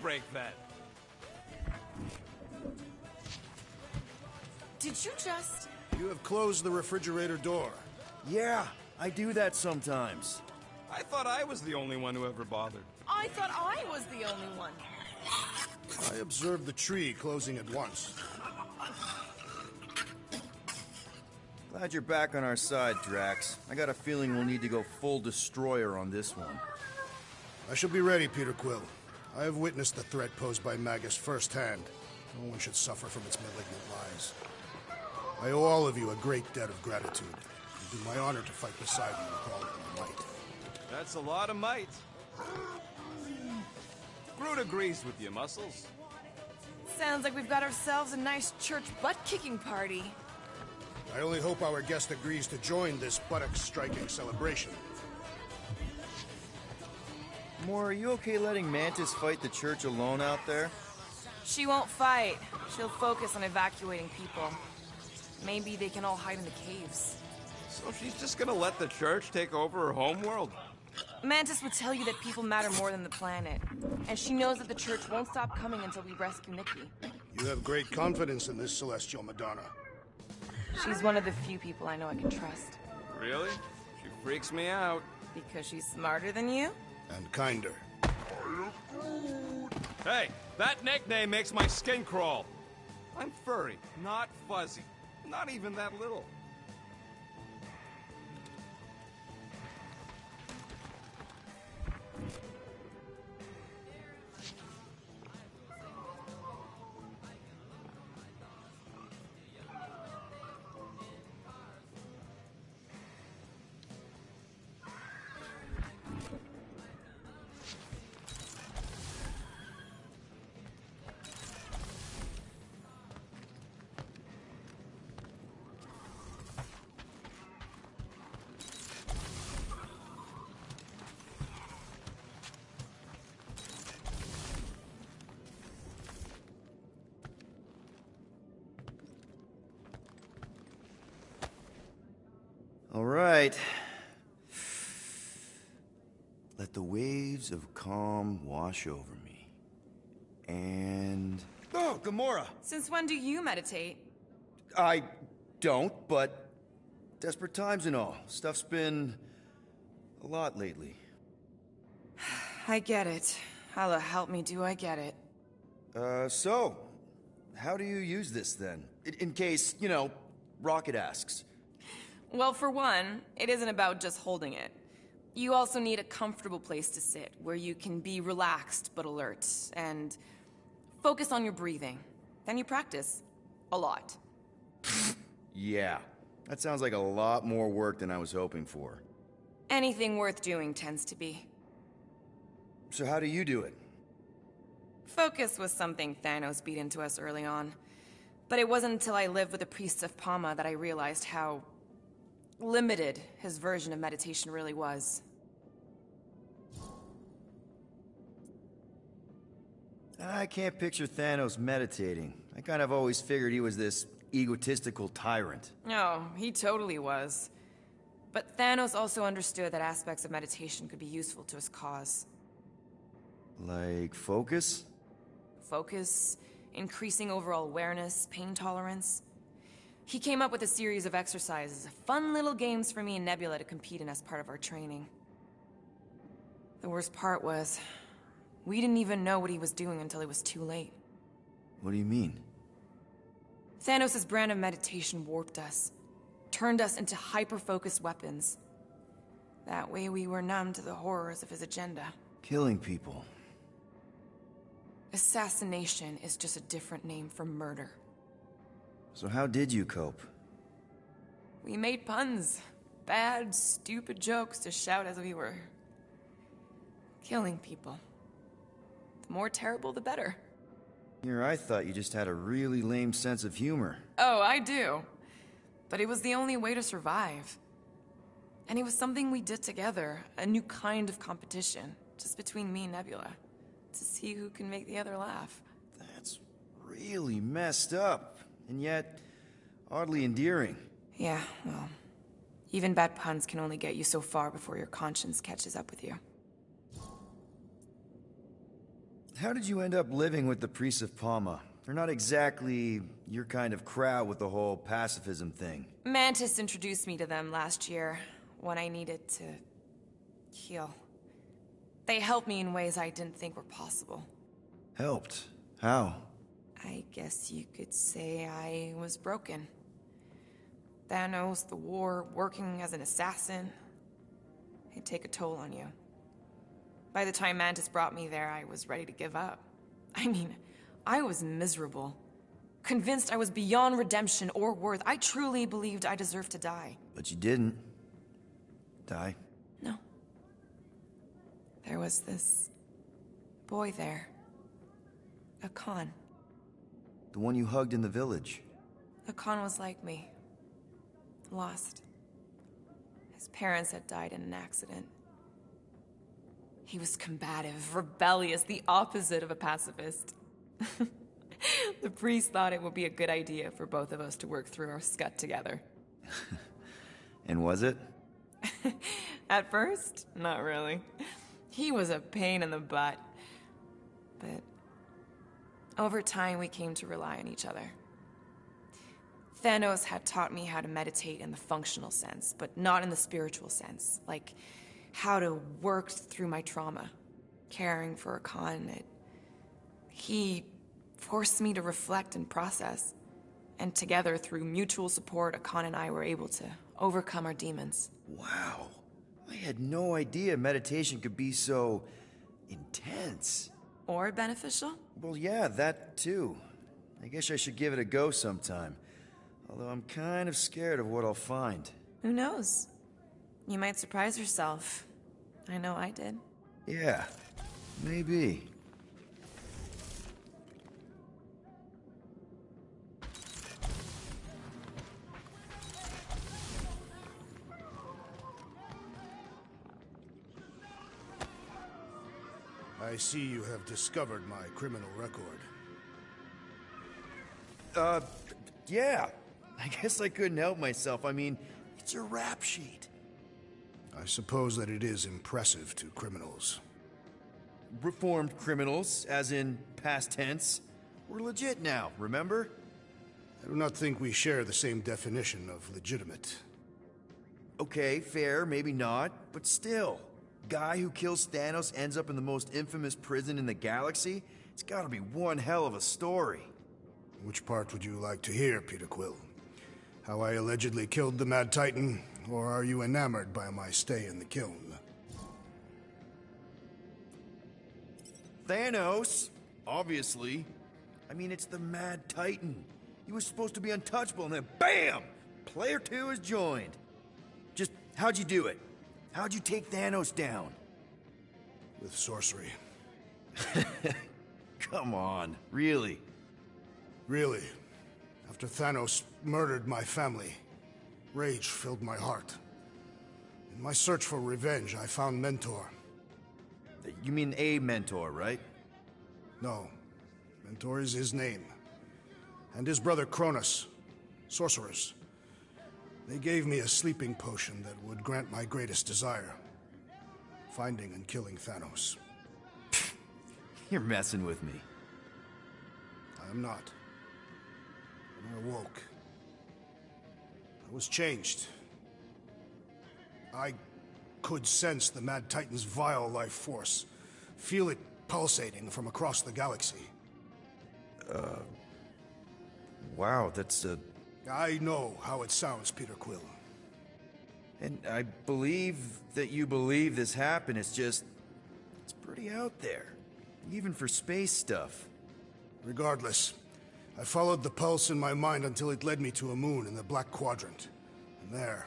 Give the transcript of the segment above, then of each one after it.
break then. Did you just... You have closed the refrigerator door. Yeah, I do that sometimes. I thought I was the only one who ever bothered. I thought I was the only one. I observed the tree closing at once. Glad you're back on our side, Drax. I got a feeling we'll need to go full destroyer on this one. I shall be ready, Peter Quill. I have witnessed the threat posed by Magus firsthand. No one should suffer from its malignant lies. I owe all of you a great debt of gratitude. It would be my honor to fight beside you with all of my might. That's a lot of might. Groot agrees with you, Muscles. Sounds like we've got ourselves a nice church butt-kicking party. I only hope our guest agrees to join this buttock-striking celebration. Moore, are you okay letting Mantis fight the church alone out there? She won't fight. She'll focus on evacuating people. Maybe they can all hide in the caves. So she's just gonna let the church take over her homeworld? Mantis would tell you that people matter more than the planet. And she knows that the church won't stop coming until we rescue Nikki. You have great confidence in this celestial Madonna. She's one of the few people I know I can trust. Really? She freaks me out. Because she's smarter than you? And kinder. Hey, that nickname makes my skin crawl. I'm furry, not fuzzy. Not even that little. All right. Let the waves of calm wash over me. And... Oh, Gamora! Since when do you meditate? I don't, but... Desperate times and all. Stuff's been... a lot lately. I get it. Allah help me, do I get it. So... How do you use this, then? In case, you know, Rocket asks. Well, for one, it isn't about just holding it. You also need a comfortable place to sit, where you can be relaxed but alert, and focus on your breathing. Then you practice. A lot. Yeah. That sounds like a lot more work than I was hoping for. Anything worth doing tends to be. So how do you do it? Focus was something Thanos beat into us early on. But it wasn't until I lived with the priests of Palma that I realized how limited his version of meditation really was. I can't picture Thanos meditating. I kind of always figured he was this egotistical tyrant. Oh, he totally was. But Thanos also understood that aspects of meditation could be useful to his cause. Like focus? Focus, increasing overall awareness, pain tolerance. He came up with a series of exercises, fun little games for me and Nebula to compete in as part of our training. The worst part was, we didn't even know what he was doing until it was too late. What do you mean? Thanos' brand of meditation warped us, turned us into hyper-focused weapons. That way we were numb to the horrors of his agenda. Killing people. Assassination is just a different name for murder. So how did you cope? We made puns. Bad, stupid jokes to shout as we were killing people. The more terrible, the better. Here, I thought you just had a really lame sense of humor. Oh, I do. But it was the only way to survive. And it was something we did together, a new kind of competition, just between me and Nebula, to see who can make the other laugh. That's really messed up, and yet oddly endearing. Yeah, well, even bad puns can only get you so far before your conscience catches up with you. How did you end up living with the priests of Palma? They're not exactly your kind of crowd with the whole pacifism thing. Mantis introduced me to them last year when I needed to heal. They helped me in ways I didn't think were possible. Helped? How? I guess you could say I was broken. Thanos, the war, working as an assassin. It'd take a toll on you. By the time Mantis brought me there, I was ready to give up. I mean, I was miserable. Convinced I was beyond redemption or worth. I truly believed I deserved to die. But you didn't. Die? No. There was this boy there. Akan. The one you hugged in the village. Akan was like me. Lost. His parents had died in an accident. He was combative, rebellious, the opposite of a pacifist. The priest thought it would be a good idea for both of us to work through our scut together. And was it? At first, not really. He was a pain in the butt. But over time, we came to rely on each other. Thanos had taught me how to meditate in the functional sense, but not in the spiritual sense. Like how to work through my trauma, caring for Akan. He forced me to reflect and process. And together, through mutual support, Akan and I were able to overcome our demons. Wow. I had no idea meditation could be so intense. Or beneficial? Well, yeah, that too. I guess I should give it a go sometime. Although I'm kind of scared of what I'll find. Who knows? You might surprise yourself. I know I did. Yeah, maybe. I see you have discovered my criminal record. Yeah. I guess I couldn't help myself. I mean, it's your rap sheet. I suppose that it is impressive to criminals. Reformed criminals, as in past tense. We're legit now, remember? I do not think we share the same definition of legitimate. Okay, fair, maybe not, but still. Guy who kills Thanos ends up in the most infamous prison in the galaxy? It's gotta be one hell of a story. Which part would you like to hear, Peter Quill? How I allegedly killed the Mad Titan, or are you enamored by my stay in the kiln? Thanos, obviously. I mean, it's the Mad Titan. He was supposed to be untouchable, and then BAM! Player 2 is joined. Just, how'd you do it? How'd you take Thanos down? With sorcery. Come on, really? Really. After Thanos murdered my family, rage filled my heart. In my search for revenge, I found Mentor. You mean a mentor, right? No. Mentor is his name. And his brother Cronus. Sorcerers. They gave me a sleeping potion that would grant my greatest desire. Finding and killing Thanos. You're messing with me. I am not. When I awoke, I was changed. I could sense the Mad Titan's vile life force. Feel it pulsating from across the galaxy. Wow, that's a... I know how it sounds, Peter Quill. And I believe that you believe this happened. It's just... it's pretty out there. Even for space stuff. Regardless, I followed the pulse in my mind until it led me to a moon in the Black Quadrant. And there,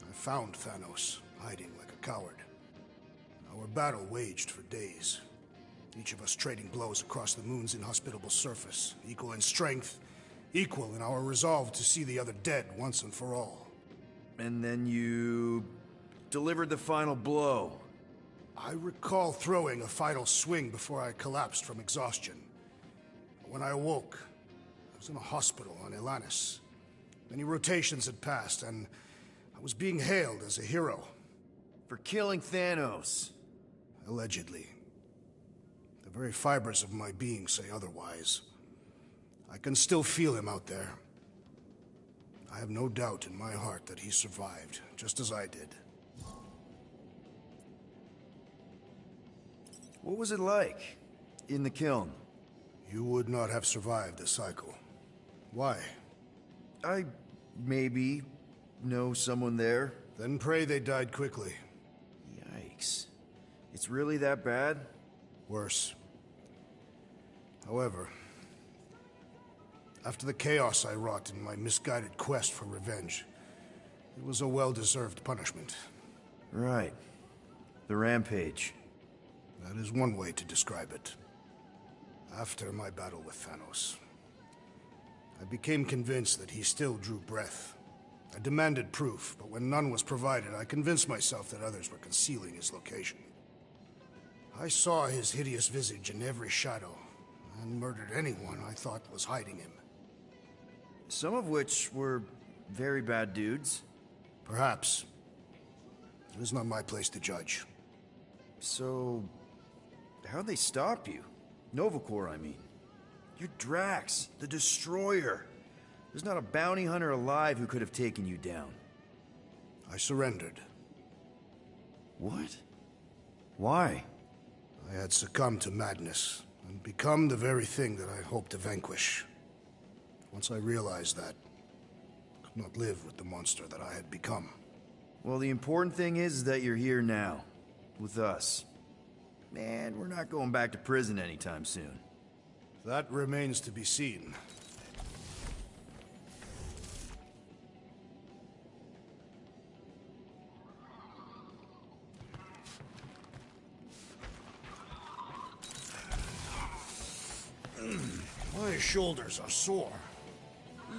I found Thanos, hiding like a coward. Our battle waged for days. Each of us trading blows across the moon's inhospitable surface, equal in strength, equal in our resolve to see the other dead once and for all. And then you... delivered the final blow. I recall throwing a final swing before I collapsed from exhaustion. When I awoke, I was in a hospital on Elanis. Many rotations had passed, and I was being hailed as a hero. For killing Thanos. Allegedly. The very fibers of my being say otherwise. I can still feel him out there. I have no doubt in my heart that he survived, just as I did. What was it like in the kiln? You would not have survived the cycle. Why? I maybe know someone there. Then pray they died quickly. Yikes. It's really that bad? Worse. However, after the chaos I wrought in my misguided quest for revenge, it was a well-deserved punishment. Right. The rampage. That is one way to describe it. After my battle with Thanos, I became convinced that he still drew breath. I demanded proof, but when none was provided, I convinced myself that others were concealing his location. I saw his hideous visage in every shadow, and murdered anyone I thought was hiding him. Some of which were very bad dudes. Perhaps. It is not my place to judge. So, how'd they stop you? Nova Corps, I mean. You're Drax, the Destroyer. There's not a bounty hunter alive who could have taken you down. I surrendered. What? Why? I had succumbed to madness, and become the very thing that I hoped to vanquish. Once I realized that, I could not live with the monster that I had become. Well, the important thing is that you're here now, with us. Man, we're not going back to prison anytime soon. That remains to be seen. My shoulders are sore.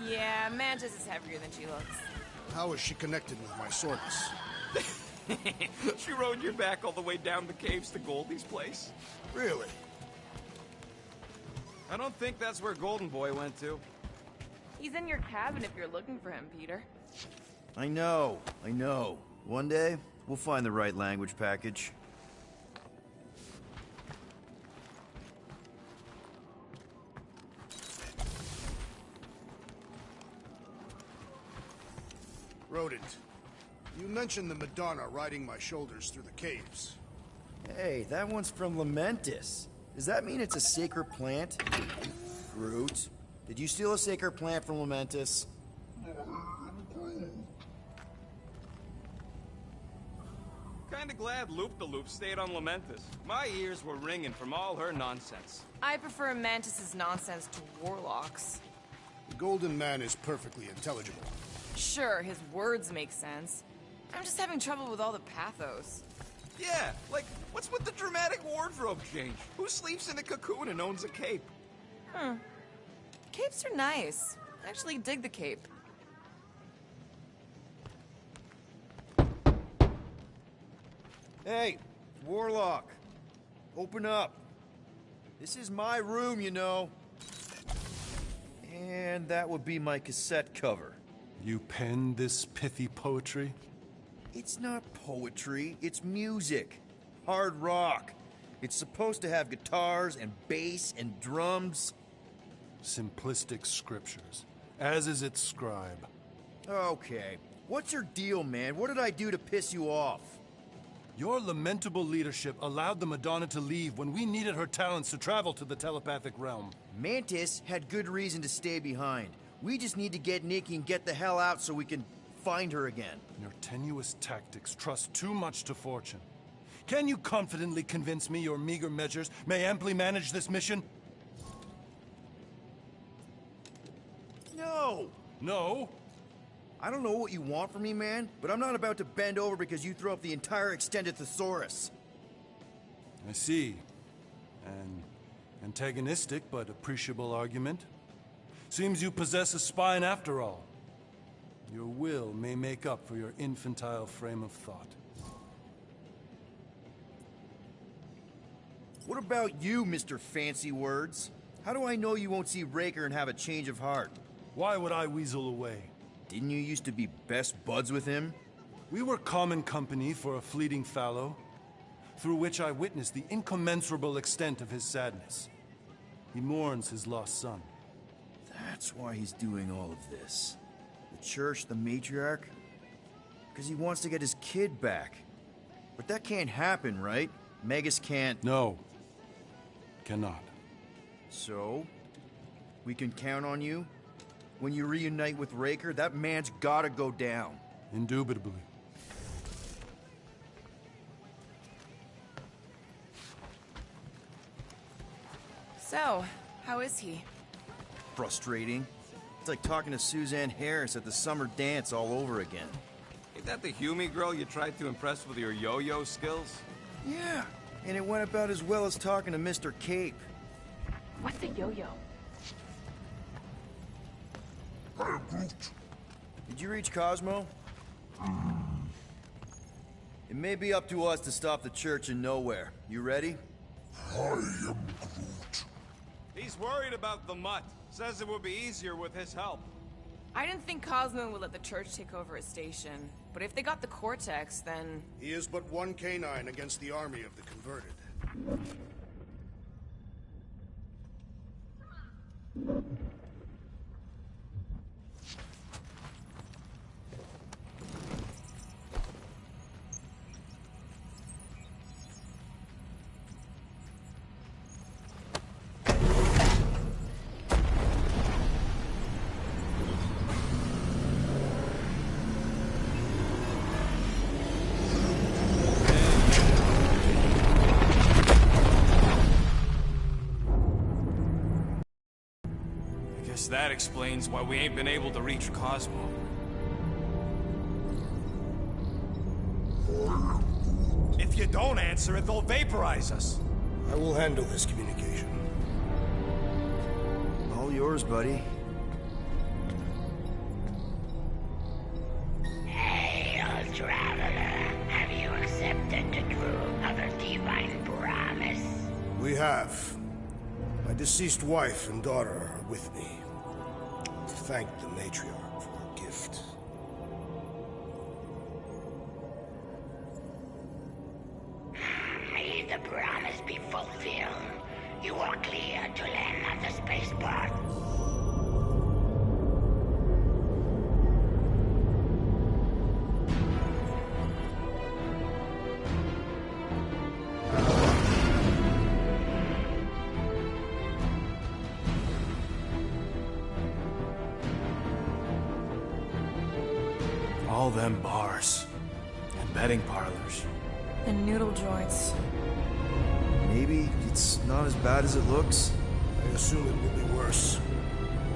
Yeah, Mantis is heavier than she looks. How is she connected with my soreness? She rode your back all the way down the caves to Goldie's place? Really? I don't think that's where Golden Boy went to. He's in your cabin if you're looking for him, Peter. I know. One day, we'll find the right language package. Rodent, you mentioned the Madonna riding my shoulders through the caves. Hey, that one's from Lamentis. Does that mean it's a sacred plant? Groot, did you steal a sacred plant from Lamentis? Kinda glad Loop-the-Loop stayed on Lamentis. My ears were ringing from all her nonsense. I prefer Mantis's nonsense to Warlock's. The Golden Man is perfectly intelligible. Sure, his words make sense. I'm just having trouble with all the pathos. Yeah, like, what's with the dramatic wardrobe change? Who sleeps in a cocoon and owns a cape? Capes are nice. I actually dig the cape. Hey, Warlock. Open up. This is my room, you know. And that would be my cassette cover. You penned this pithy poetry? It's not poetry, it's music. Hard rock. It's supposed to have guitars and bass and drums. Simplistic scriptures, as is its scribe. Okay. What's your deal, man? What did I do to piss you off? Your lamentable leadership allowed the Madonna to leave when we needed her talents to travel to the telepathic realm. Mantis had good reason to stay behind. We just need to get Nikki and get the hell out so we can find her again. Your tenuous tactics trust too much to fortune. Can you confidently convince me your meager measures may amply manage this mission? No! No? I don't know what you want from me, man, but I'm not about to bend over because you throw up the entire extended thesaurus. I see. An antagonistic but appreciable argument. Seems you possess a spine after all. Your will may make up for your infantile frame of thought. What about you, Mr. Fancy Words? How do I know you won't see Raker and have a change of heart? Why would I weasel away? Didn't you used to be best buds with him? We were common company for a fleeting fallow. through which I witnessed the incommensurable extent of his sadness. He mourns his lost son. That's why he's doing all of this. The church, the matriarch? Because he wants to get his kid back. But that can't happen, right? Magus can't... No. Cannot. So? We can count on you? When you reunite with Raker, that man's gotta go down. Indubitably. So, how is he? Frustrating. It's like talking to Suzanne Harris at the summer dance all over again. Ain't that the Hume girl you tried to impress with your yo-yo skills? Yeah, and it went about as well as talking to Mr. Cape. What's a yo-yo? Did you reach Cosmo? It may be up to us to stop the Church in Nowhere. You ready? I am Groot. He's worried about the mutt. Says it would be easier with his help. I didn't think Cosmo would let the church take over his station. But if they got the Cortex, then... He is but one canine against the army of the converted. That explains why we ain't been able to reach Cosmo. If you don't answer it, they'll vaporize us. I will handle this communication. All yours, buddy. Hail, traveler. Have you accepted the truth of a divine promise? We have. My deceased wife and daughter are with me. Thank the matriarch for her gift. May the promise be fulfilled. You are clear to land at the spaceport. All them bars. And betting parlors. And noodle joints. Maybe it's not as bad as it looks. I assume it will be worse.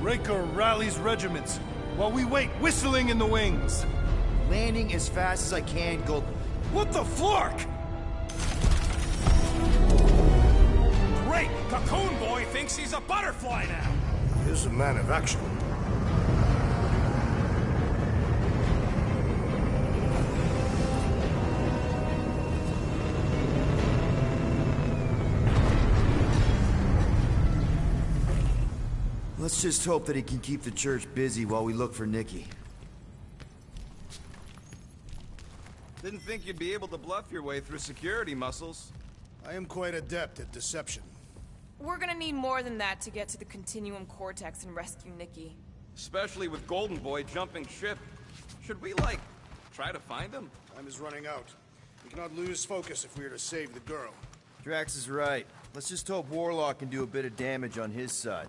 Raker rallies regiments, while we wait whistling in the wings. Landing as fast as I can, go... What the flark? Great! Cocoon Boy thinks he's a butterfly now! He is a man of action. Let's just hope that he can keep the church busy while we look for Nikki. Didn't think you'd be able to bluff your way through security muscles. I am quite adept at deception. We're gonna need more than that to get to the Continuum Cortex and rescue Nikki. Especially with Golden Boy jumping ship. Should we, like, try to find him? Time is running out. We cannot lose focus if we are to save the girl. Drax is right. Let's just hope Warlock can do a bit of damage on his side.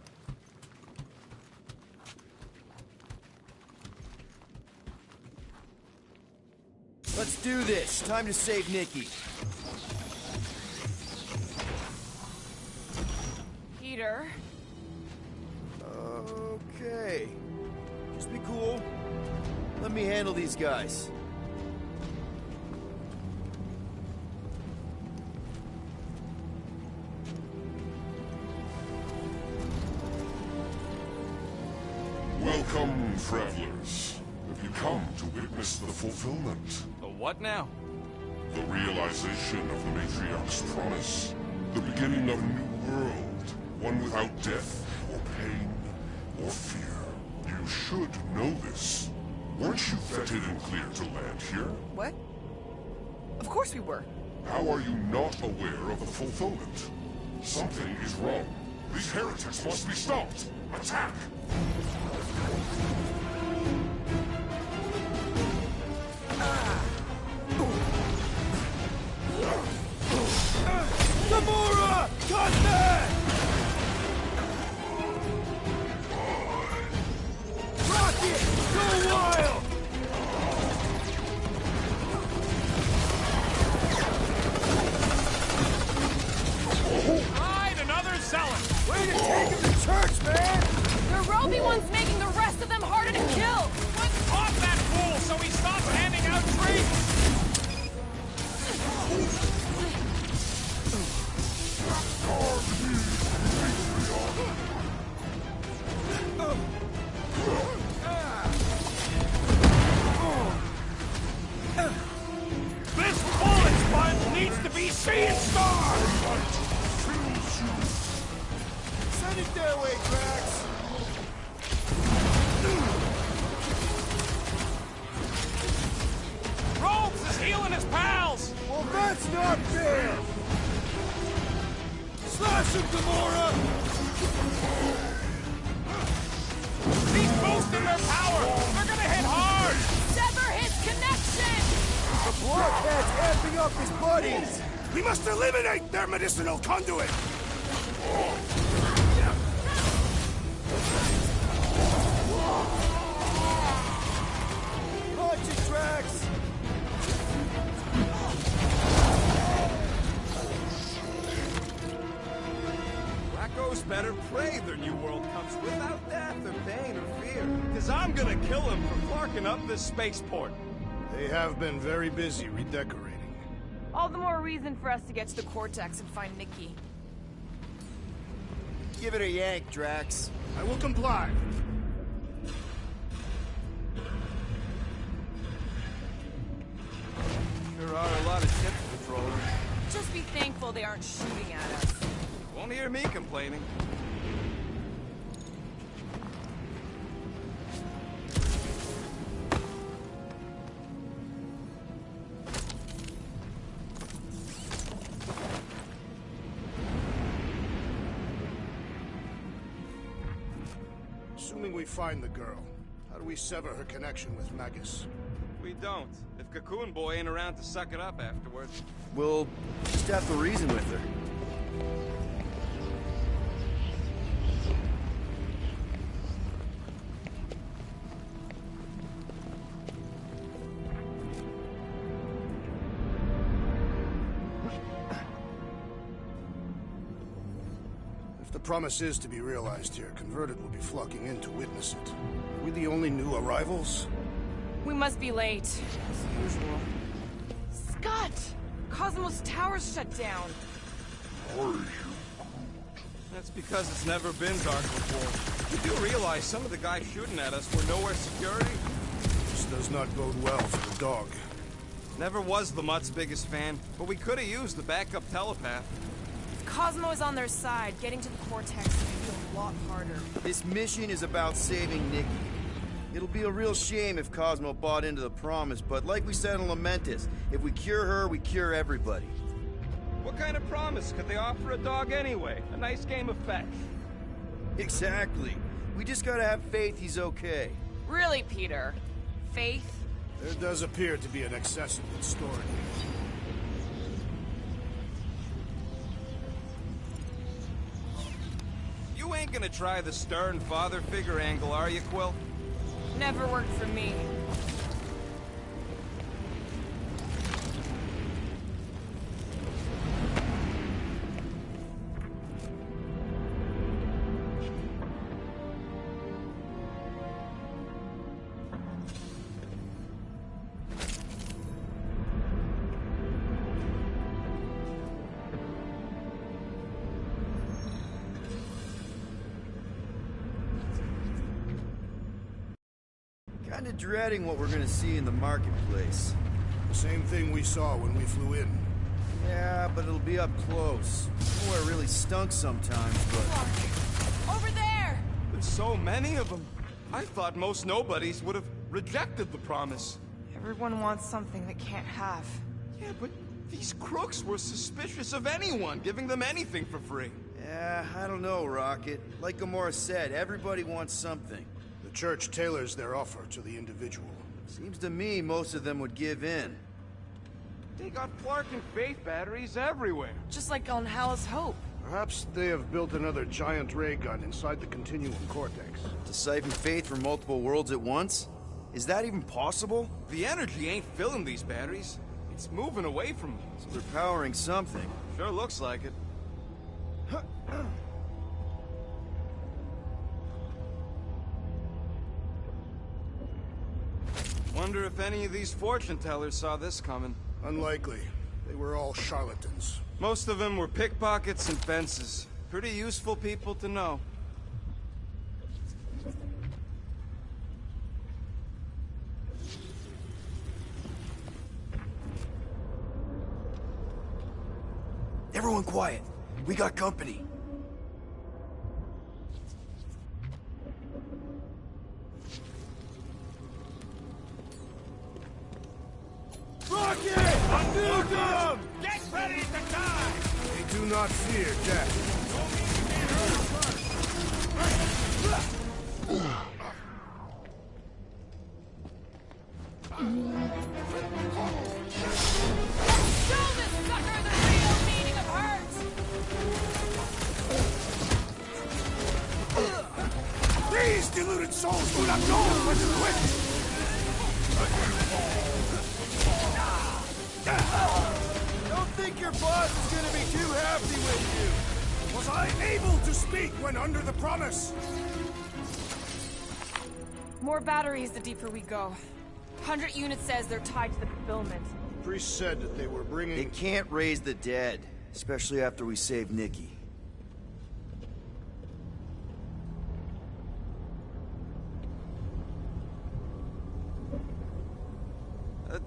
Let's do this. Time to save Nikki. Peter? Okay. Just be cool. Let me handle these guys. Welcome, travelers. Have you come to witness the fulfillment? The what now? The realization of the Matriarch's promise. The beginning of a new world. One without death, or pain, or fear. You should know this. Weren't you vetted and cleared to land here? What? Of course we were. How are you not aware of the fulfillment? Something is wrong. These heretics must be stopped! Attack! Gamora! Cut that! Rocket! Go wild! Right, another zealot! Way to take him to church, man! The Roby one's making the rest of them harder to kill! Let's pop that fool so he stops handing out treats! This bullet sponge needs to be seeing stars! Send it their way, Drax! Robes is healing his pals! Well, that's not fair! Slash him, Gamora! He's boosting their power! They're gonna hit hard! Sever his connection! The blockhead's amping up his buddies! We must eliminate their medicinal conduit! Launch it, Drax! Racco's better pray their new world comes without death or pain or fear. Cause I'm gonna kill him for clarking up this spaceport. They have been very busy redecorating. All the more reason for us to get to the Cortex and find Nikki. Give it a yank, Drax. I will comply. There are a lot of ships patrolling. Just be thankful they aren't shooting at us. Won't hear me complaining. Assuming we find the girl, how do we sever her connection with Magus? We don't. If Cocoon Boy ain't around to suck it up afterwards. We'll just have to reason with her. If the promise is to be realized here, Converted will be flocking in to witness it. Are we the only new arrivals? We must be late, as usual. Scott! Cosmos Tower's shut down. That's because it's never been dark before. You do realize some of the guys shooting at us were nowhere security? This does not bode well for the dog. Never was the Mutt's biggest fan, but we could have used the backup telepath. If Cosmo is on their side, getting to the Cortex will be a lot harder. This mission is about saving Nikki. It'll be a real shame if Cosmo bought into the promise, but like we said in Lamentus, if we cure her, we cure everybody. What kind of promise could they offer a dog anyway? A nice game of fetch. Exactly. We just gotta have faith he's okay. Really, Peter? Faith? There does appear to be an excess of it stored here. You ain't gonna try the stern father figure angle, are you, Quill? Never worked for me. Kinda dreading what we're gonna see in the marketplace. The same thing we saw when we flew in. Yeah, but it'll be up close. Boy, it really stunk sometimes, but... Over there! There's so many of them. I thought most nobodies would have rejected the promise. Everyone wants something they can't have. Yeah, but These crooks were suspicious of anyone giving them anything for free. Yeah, I don't know, Rocket. Like Gamora said, everybody wants something. The church tailors their offer to the individual. Seems to me most of them would give in. They got Clark and Faith batteries everywhere. Just like on Hal's Hope. Perhaps they have built another giant ray gun inside the Continuum Cortex. To siphon Faith from multiple worlds at once? Is that even possible? The energy ain't filling these batteries. It's moving away from them. So they're powering something. Sure looks like it. Wonder if any of these fortune tellers saw this coming. Unlikely. They were all charlatans. Most of them were pickpockets and fences. Pretty useful people to know. Everyone quiet. We got company. Rocket! Undo them! Get ready to die! They do not fear death. Show this sucker the real meaning of hurt! These deluded souls do not know what to quit! Don't think your boss is gonna be too happy with you. Was I able to speak when under the promise? More batteries the deeper we go. 100 units says they're tied to the fulfillment. Priest said that they were bringing... They can't raise the dead, especially after we save Nikki.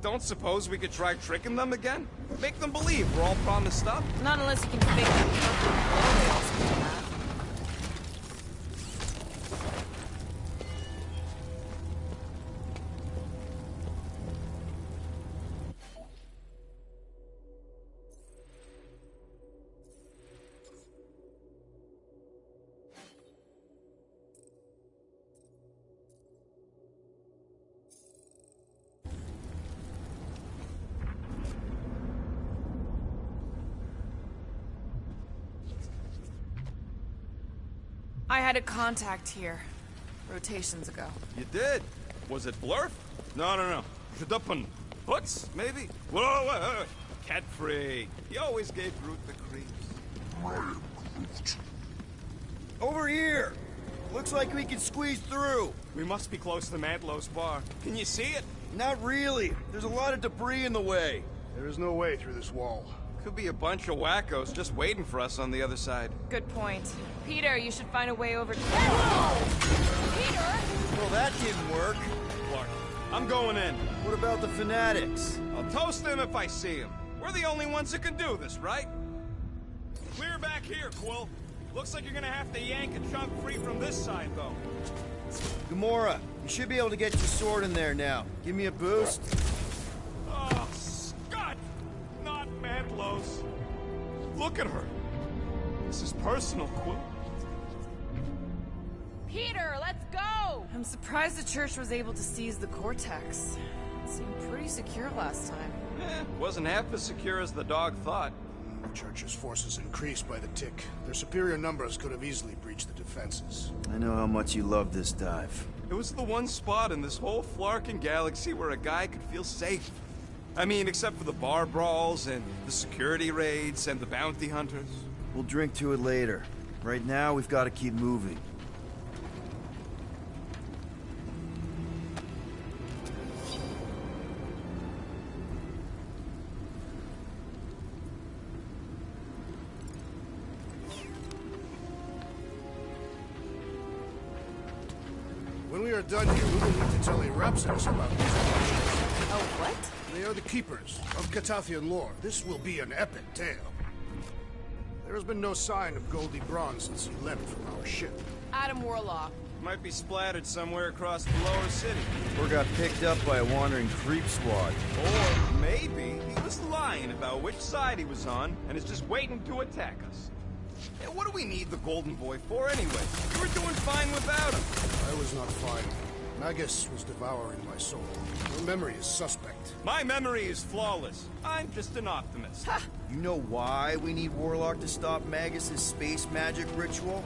Don't suppose we could try tricking them again? Make them believe we're all promised stuff? Not unless you can fake them purple glow rails from that. I had a contact here, rotations ago. You did? Was it Blurf? No. Shadupun. Butts, maybe? Whoa. Cat free. He always gave Groot the creeps. Over here! Looks like we can squeeze through. We must be close to Mantlo's bar. Can you see it? Not really. There's a lot of debris in the way. There is no way through this wall. Could be a bunch of wackos just waiting for us on the other side. Good point. Peter, you should find a way over to... Peter! Well, that didn't work. Clark, I'm going in. What about the fanatics? I'll toast them if I see them. We're the only ones that can do this, right? Clear back here, Quill. Looks like you're gonna have to yank a chunk free from this side, though. Gamora, you should be able to get your sword in there now. Give me a boost. Oh, Scott! Not Mantlo's. Look at her. This is personal, Quill. Peter, let's go! I'm surprised the church was able to seize the Cortex. It seemed pretty secure last time. Wasn't half as secure as the dog thought. The church's forces increased by the tick. Their superior numbers could have easily breached the defenses. I know how much you love this dive. It was the one spot in this whole Flarkin galaxy where a guy could feel safe. I mean, except for the bar brawls and the security raids and the bounty hunters. We'll drink to it later. Right now, we've got to keep moving. When we are done here, we will need to tell Erapsis about these creatures. Oh, what? They are the keepers of Catathian lore. This will be an epic tale. There has been no sign of Goldie Braun since he left from our ship. Adam Warlock. Might be splattered somewhere across the lower city. Or got picked up by a wandering creep squad. Or maybe he was lying about which side he was on and is just waiting to attack us. Hey, what do we need the Golden Boy for anyway? We were doing fine without him. I was not fine. Magus was devouring my soul. Your memory is suspect. My memory is flawless. I'm just an optimist. You know why we need Warlock to stop Magus' space magic ritual?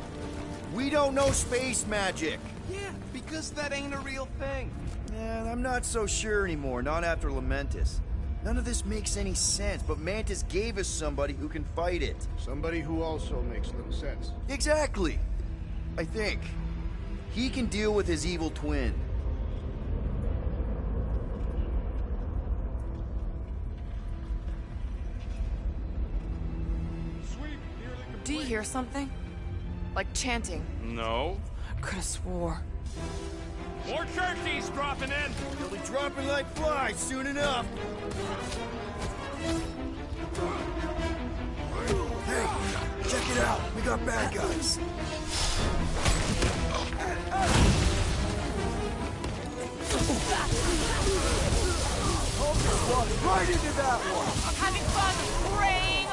We don't know space magic! Yeah, because that ain't a real thing. Man, I'm not so sure anymore, not after Lamentis. None of this makes any sense, but Mantis gave us somebody who can fight it. Somebody who also makes little sense. Exactly! I think. He can deal with his evil twin. Do you hear something? Like chanting. No. Could've swore. More churchies dropping in! They'll be dropping like flies soon enough! Hey, check it out! We got bad guys! Right into that one! I'm having fun praying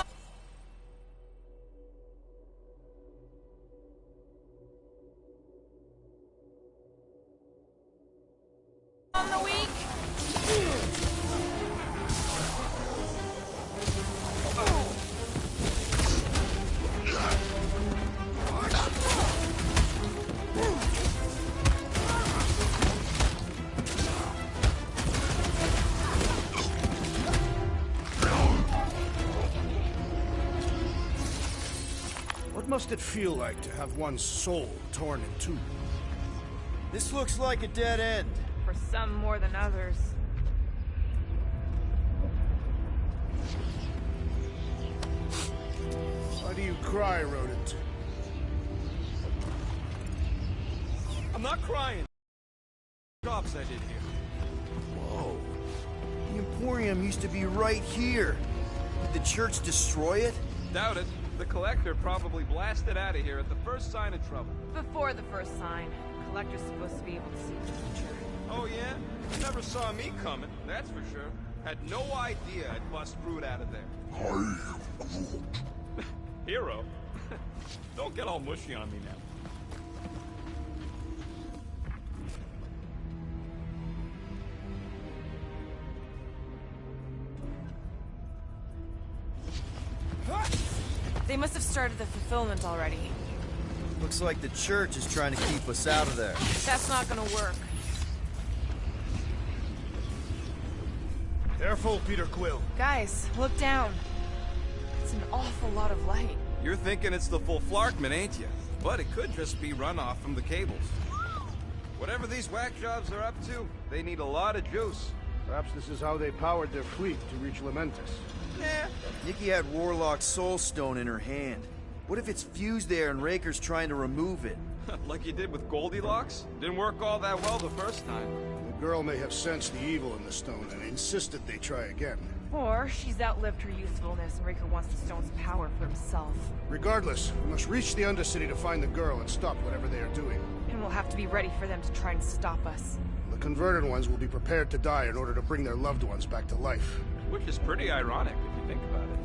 on the week. What must it feel like to have one's soul torn in two? This looks like a dead end. For some more than others. Why do you cry, rodent? I'm not crying. Jobs I did here. Whoa. The Emporium used to be right here. Did the church destroy it? Doubt it. The Collector probably blasted out of here at the first sign of trouble. Before the first sign, Collector's supposed to be able to see the future. Oh yeah? You never saw me coming, that's for sure. Had no idea I'd bust Brood out of there. Hero? Don't get all mushy on me now. They must have started the fulfillment already. Looks like the church is trying to keep us out of there. That's not gonna work. Careful, Peter Quill. Guys, look down. It's an awful lot of light. You're thinking it's the full Flarkman, ain't you? But it could just be runoff from the cables. Whatever these whack jobs are up to, they need a lot of juice. Perhaps this is how they powered their fleet to reach Lamentis. Yeah. Nikki had Warlock's soul stone in her hand. What if it's fused there and Raker's trying to remove it? Like you did with Goldilocks? Didn't work all that well the first time. The girl may have sensed the evil in the stone and insisted they try again. Or she's outlived her usefulness and Raker wants the stone's power for himself. Regardless, we must reach the Undercity to find the girl and stop whatever they are doing. And we'll have to be ready for them to try and stop us. The converted ones will be prepared to die in order to bring their loved ones back to life. Which is pretty ironic if you think about it.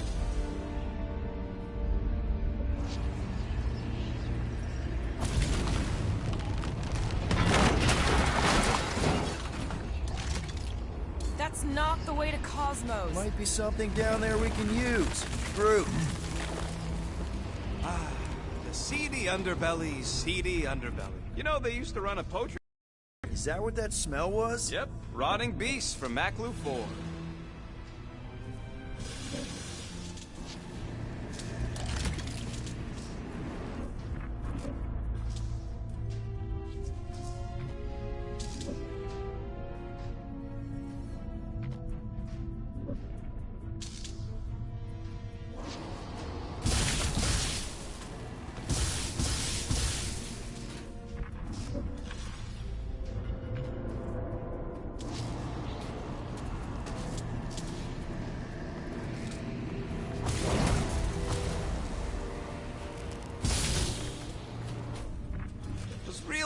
That's not the way to Cosmos. Might be something down there we can use. Fruit. Ah, the seedy underbelly. You know, they used to run a poacher. Is that what that smell was? Yep, rotting beasts from Maklu 4.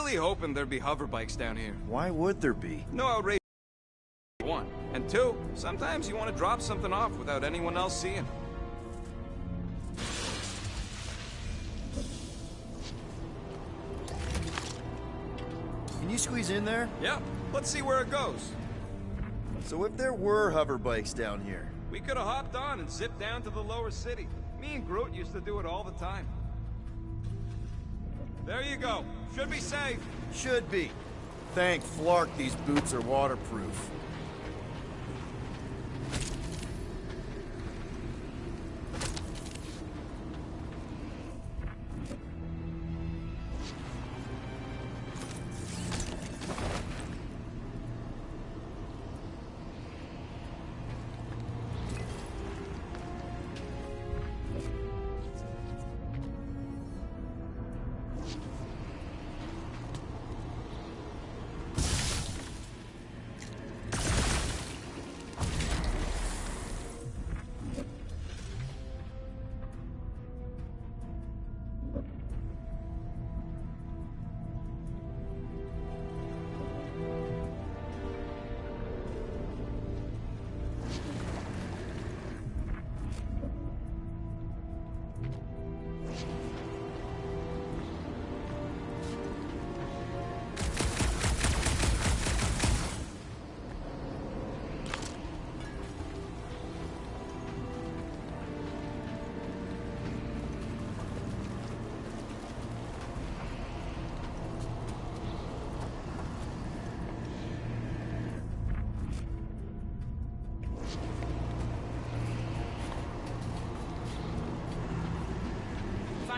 really hoping there'd be hover bikes down here. Why would there be? No outrage, one. And two, sometimes you want to drop something off without anyone else seeing. Can you squeeze in there? Yep, let's see where it goes. So if there were hover bikes down here, We could have hopped on and zipped down to the lower city. Me and Groot used to do it all the time. There you go. Should be safe. should be. Thank Flark these boots are waterproof.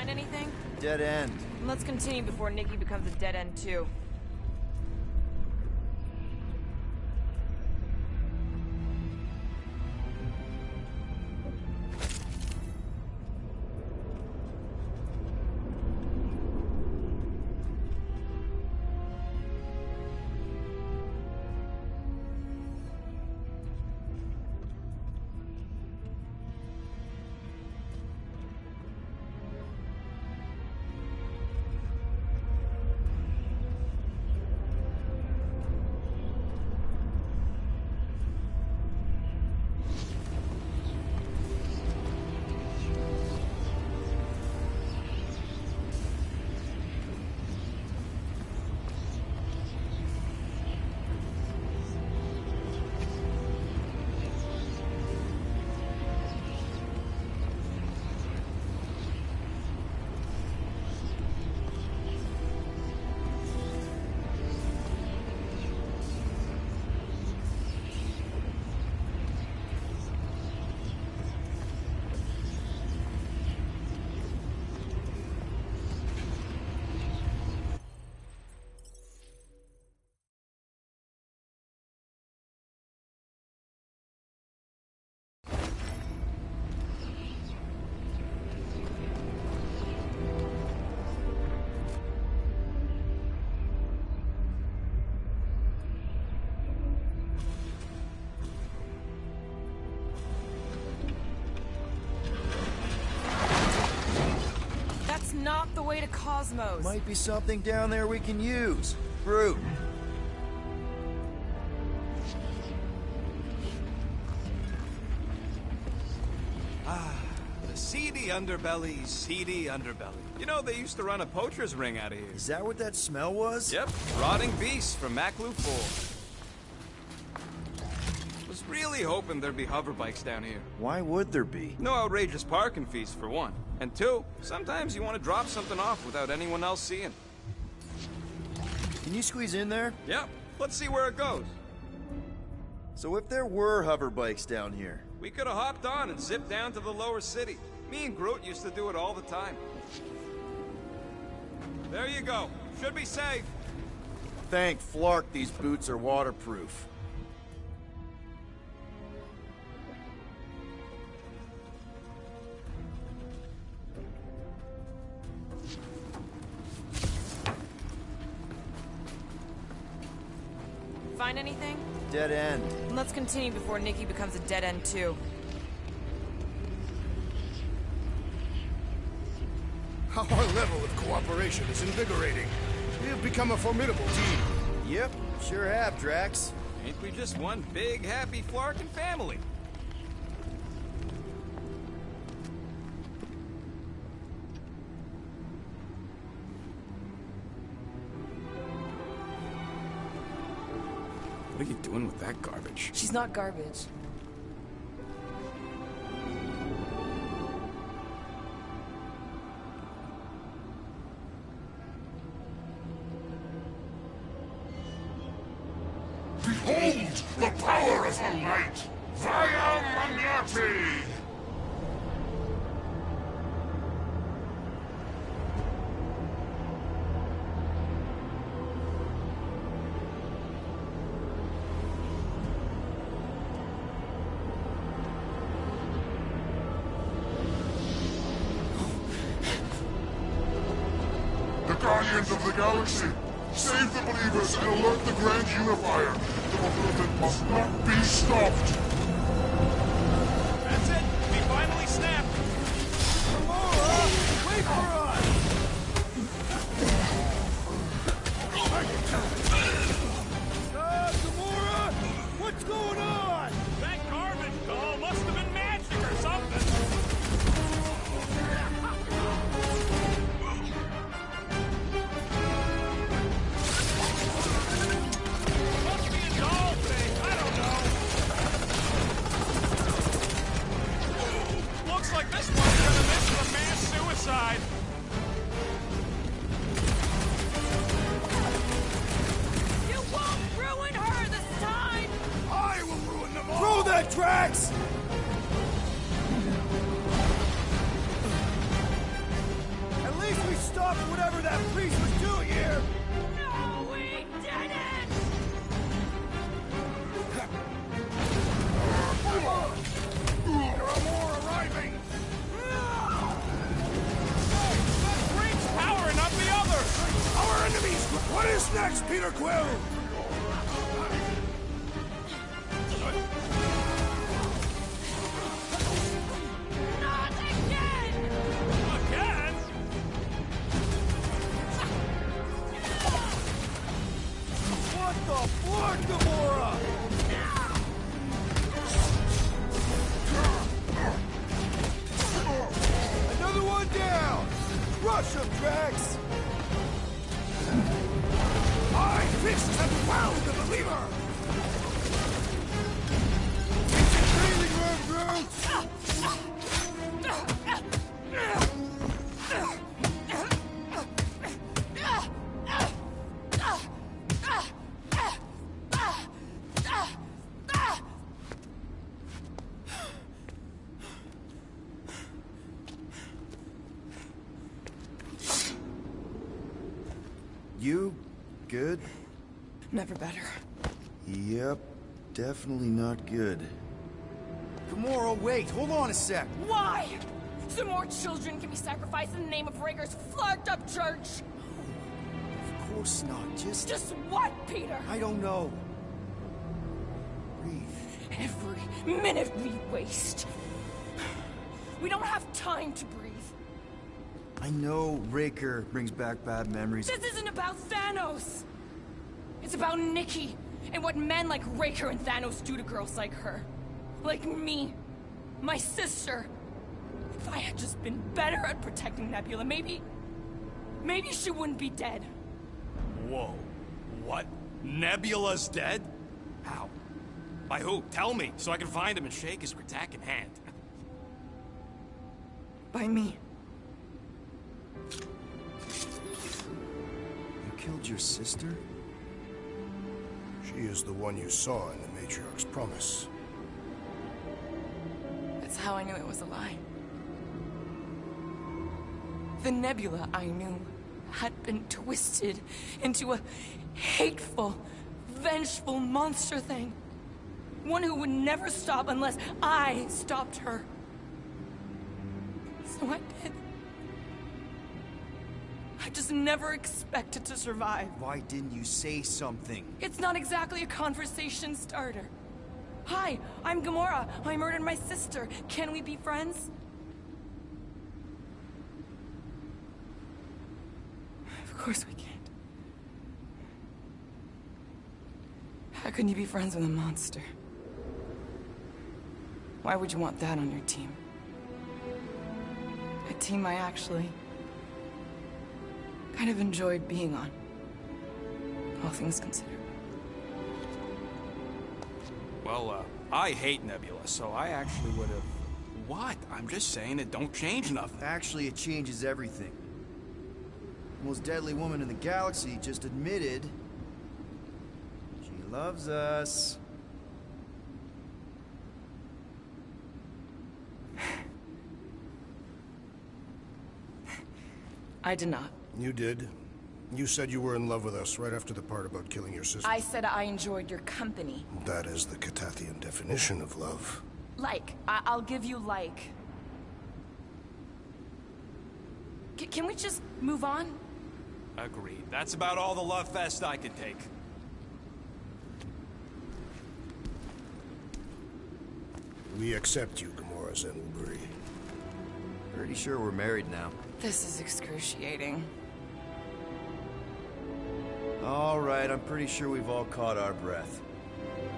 Find anything? Dead end. Let's continue before Nikki becomes a dead end too. That's not the way to Cosmos. Might be something down there we can use. Groot. The seedy underbelly, seedy underbelly. You know, they used to run a poacher's ring out of here. Is that what that smell was? Yep, rotting beasts from Maklu 4. Was really hoping there'd be hover bikes down here. Why would there be? No outrageous parking fees, for one. And two, sometimes you want to drop something off without anyone else seeing. Can you squeeze in there? Yep, let's see where it goes. So if there were hover bikes down here, We could have hopped on and zipped down to the lower city. Me and Groot used to do it all the time. There you go. Should be safe. thank Flark these boots are waterproof. Find anything? Dead end. Let's continue before Nikki becomes a dead end too. Our level of cooperation is invigorating. have become a formidable team. Yep, sure have, Drax. Ain't we just one big, happy Flarkin family? What are you doing with that garbage? She's not garbage. Behold the power of the light! Vaya Magnati! The Guardians of the Galaxy! Save the believers and alert the Grand Unifier! The movement must not be stopped! That's it! We finally snapped! Gamora! Wait for us! Gamora! What's going on? That garbage doll must have been magic or something! Must be a doll thing, I don't know. Looks like this one's gonna miss the mass suicide. You won't ruin her this time! I will ruin them all! Throw that, Drax! At least we stopped whatever that priest was doing here! No, we didn't! There are more arriving! Green's powering up the others! Our enemies! What is next, Peter Quill? Not again! Again? What the fuck, Gamora? Another one down! Rush him, Drax! My fists have found the believer! Breathing room, Groot! You good? Never better. Yep, definitely not good. Gamora, wait, hold on a sec. Why? So more children can be sacrificed in the name of Raker's flarked up church? Of course not, Just what, Peter? I don't know. Breathe. Every minute we waste. We don't have time to breathe. I know Raker brings back bad memories. This isn't about Thanos. It's about Nikki and what men like Raker and Thanos do to girls like her. Like me. My sister. If I had just been better at protecting Nebula, maybe she wouldn't be dead. Whoa. What? Nebula's dead? How? By who? Tell me, so I can find him and shake his Radak in hand. By me. You killed your sister? She is the one you saw in the Matriarch's promise. That's how I knew it was a lie. The Nebula I knew had been twisted into a hateful, vengeful monster thing. One who would never stop unless I stopped her. So I did. I just never expected to survive. Why didn't you say something? It's not exactly a conversation starter. Hi, I'm Gamora. I murdered my sister. Can we be friends? Of course we can't. How can you be friends with a monster? Why would you want that on your team? A team I actually kind of enjoyed being on, all things considered. Well, I hate Nebula, so I actually would have... What? I'm just saying it don't change nothing. Actually, it changes everything. The most deadly woman in the galaxy just admitted she loves us. I did not. You did. You said you were in love with us right after the part about killing your sister. I said I enjoyed your company. That is the Catathian definition of love. Like. I'll give you like. Can we just move on? Agreed. That's about all the love fest I could take. We accept you, Gamora Zenubri. Pretty sure we're married now. This is excruciating. All right, I'm pretty sure we've all caught our breath.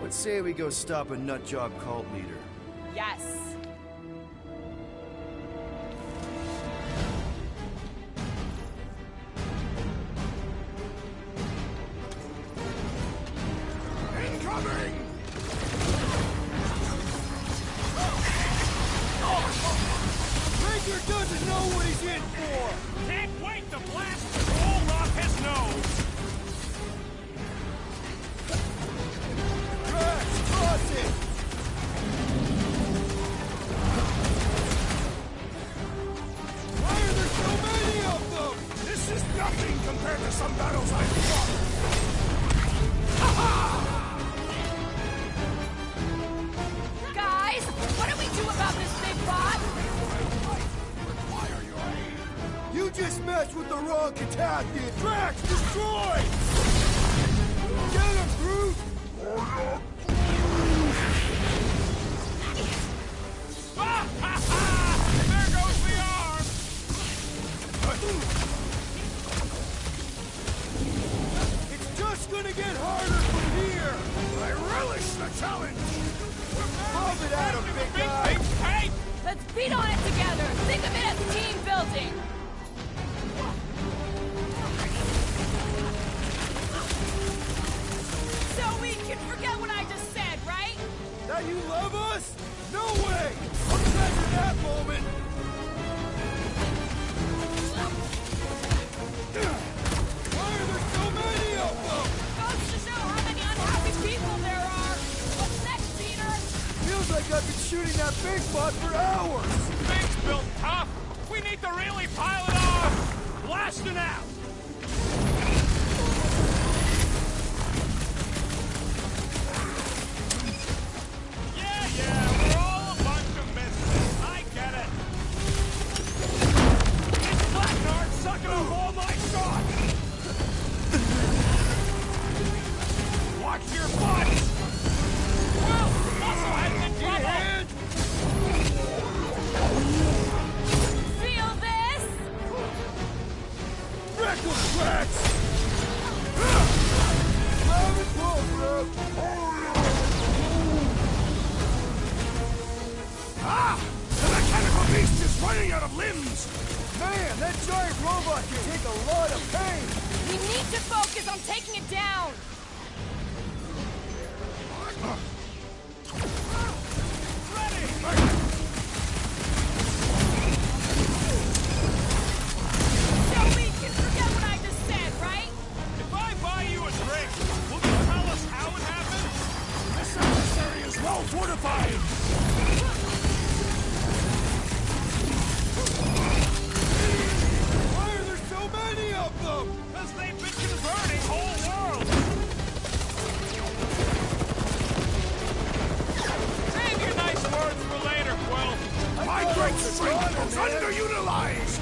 Let's say we go stop a nutjob cult leader. Yes. Incoming! Ranger doesn't know what he's in for! Can't wait to blast the gold off his nose! Drax, toss it! Why are there so many of them? This is nothing compared to some battles I've fought! Guys, what do we do about this big bot? You just messed with the wrong Catathian! Drax, destroy! Get him, Groot! There goes the arm! It's just gonna get harder from here! I relish the challenge! Lob it at him, big guy! Hey! Let's beat on it together. Think of it as team building. So we can forget what I just said, right? That you love us? No way! I'll treasure that moment! Why are there so many of them? Goes to show how many unhappy people there are. What's next, Peter? Feels like I've been shooting that big bot for hours! Thing's built tough! We need to really pile it on! Blasting out! Yeah, we're all a bunch of misfits. I get it. It's Blackguard sucking up all my shots! Watch your butts! Well, Muscle has been trouble! Feel this? Wreck 'em, Drax! Grab it close, bro! Ah! The mechanical beast is running out of limbs! Man, that giant robot can take a lot of pain! We need to focus on taking it down. So we can forget what I just said, right? If I buy you a drink, will you tell us how it happened? This adversary is well fortified! Why are there so many of them? Because they've been converting whole worlds! Save your nice words for later, Quill! My great strength is underutilized!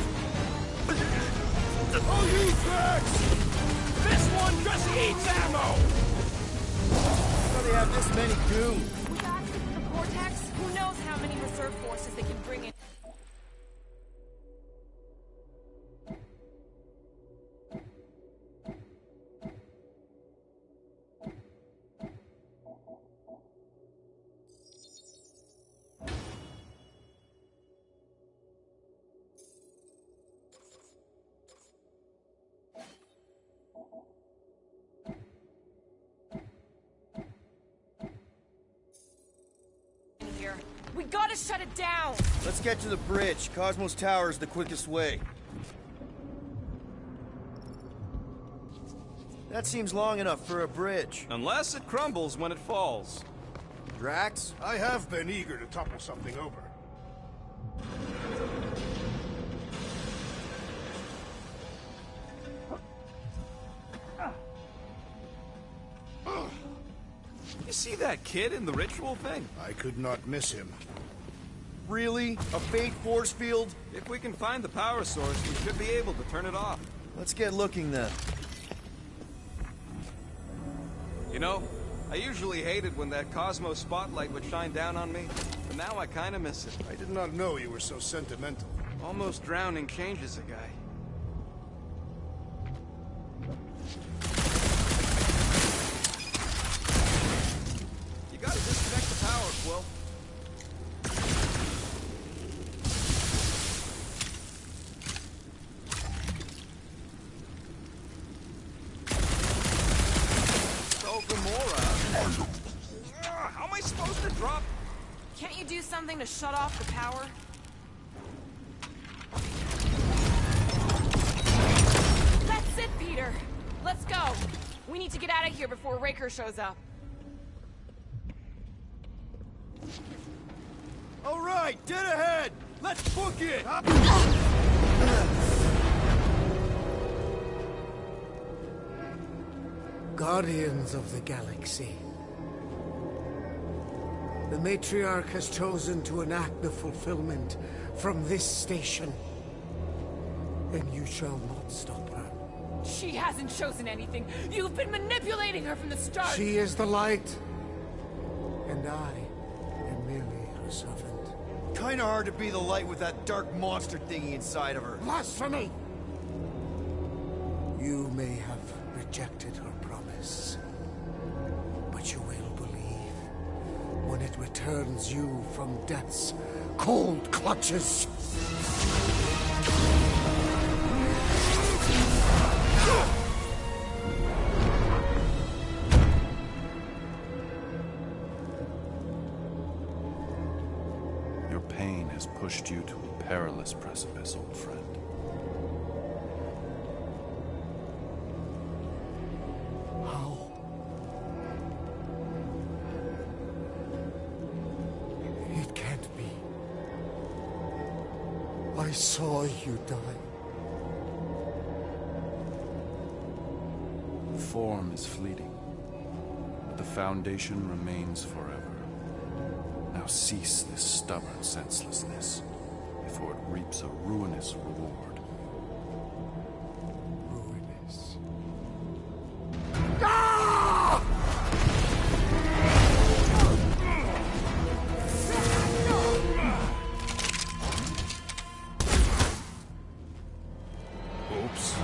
Oh, you Drax! This one just eats ammo! How they have this many goons? We got access to the Cortex. Who knows how many reserve forces they can bring in? We gotta shut it down! Let's get to the bridge. Cosmos Tower is the quickest way. That seems long enough for a bridge. Unless it crumbles when it falls. Drax? I have been eager to topple something over. You see that kid in the ritual thing? I could not miss him. Really? A fake force field? If we can find the power source, we should be able to turn it off. Let's get looking then. You know, I usually hated when that Cosmos spotlight would shine down on me, but now I kinda miss it. I did not know you were so sentimental. Almost drowning changes a guy. You gotta disconnect the power, Quill. So, Gamora... How am I supposed to drop... Can't you do something to shut off the power? That's it, Peter! Let's go! We need to get out of here before Raker shows up. All right, dead ahead! Let's book it! Guardians of the Galaxy. The Matriarch has chosen to enact the fulfillment from this station. And you shall not stop her. She hasn't chosen anything. You've been manipulating her from the start. She is the light. And I am merely her servant. Kinda hard to be the light with that dark monster thingy inside of her. Blasphemy! You may have rejected her promise, but you will believe when it returns you from death's cold clutches. Your pain has pushed you to a perilous precipice, old friend. How? It can't be. I saw you die. Form is fleeting, but the foundation remains forever. Now cease this stubborn senselessness, before it reaps a ruinous reward. Ruinous. Oops.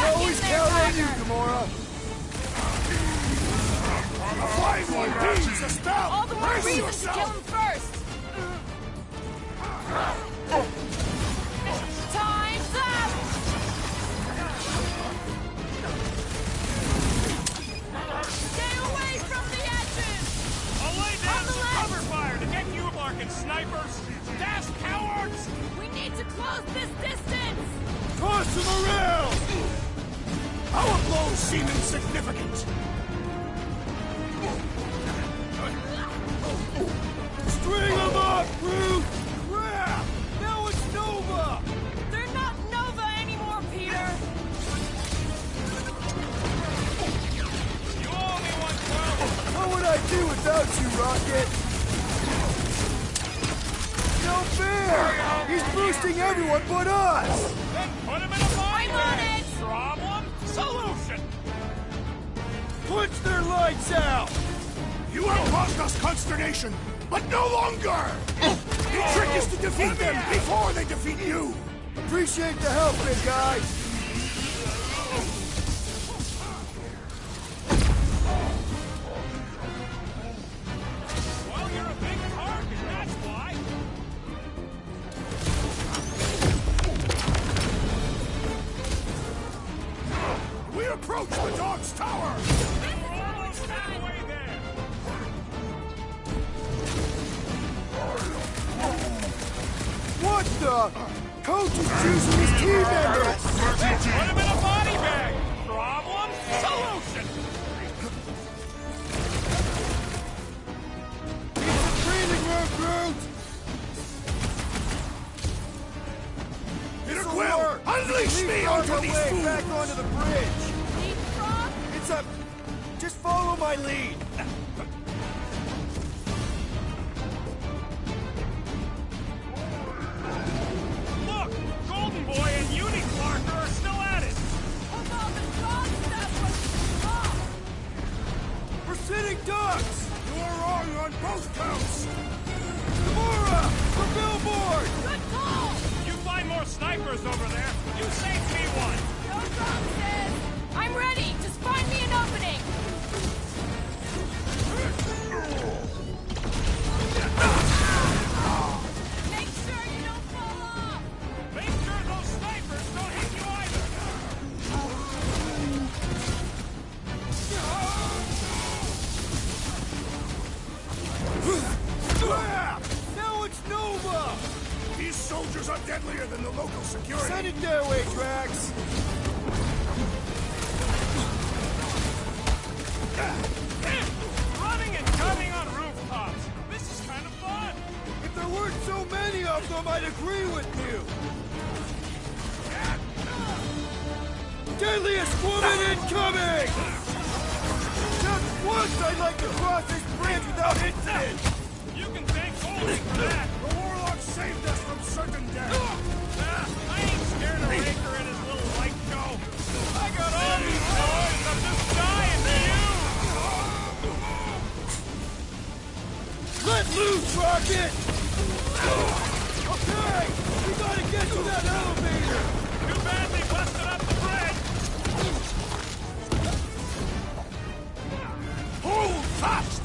Always count on you, Gamora! All the more reason to kill him first! Time's up! Stay away from the edges! I'll lay down some cover fire to get you marking snipers! Dash cowards! We need to close this distance! Toss him around! Our blows seem insignificant. String them up, Groot! Crap! Now it's Nova! They're not Nova anymore, Peter! You owe me one, Quill! What would I do without you, Rocket? No fair! He's boosting everyone but us! Then put him in a bind! I'm on it! Problem? Solution! Punch their lights out! You have caused us consternation, but no longer! The trick is to defeat them before they defeat you! Appreciate the help, big guy! Well, you're a big target! approach the dog's tower! We're almost halfway there. What the? Coach is choosing his team members! Put him in a body bag. Problem? Solution. Training room, Groot! Peter Quill, unleash me onto these fools! Back onto the bridge! Leapfrog? It's a... Just follow my lead! Look, Golden Boy and Uni-Clarker are still at it. We're sitting ducks! You are wrong on both counts! Gamora! The billboard! Good call! You find more snipers over there. You saved me one. No promises! I'm ready! Just find me an opening! Make sure you don't fall off! Make sure those snipers don't hit you either. Now it's Nova! These soldiers are deadlier than the local security! Send it their way, Drax! Running and gunning on rooftops. This is kind of fun. If there weren't so many of them, I'd agree with you! Deadliest woman incoming! Just once I'd like to cross this bridge without incident! You can thank Goldie for that. The Warlock saved us from certain death! I ain't scared of Raker and his little light show. I got all these toys. I'm just dying to use. Let loose, Rocket! Okay! We gotta get to that elevator! Too bad they busted up the bridge. Hold fast!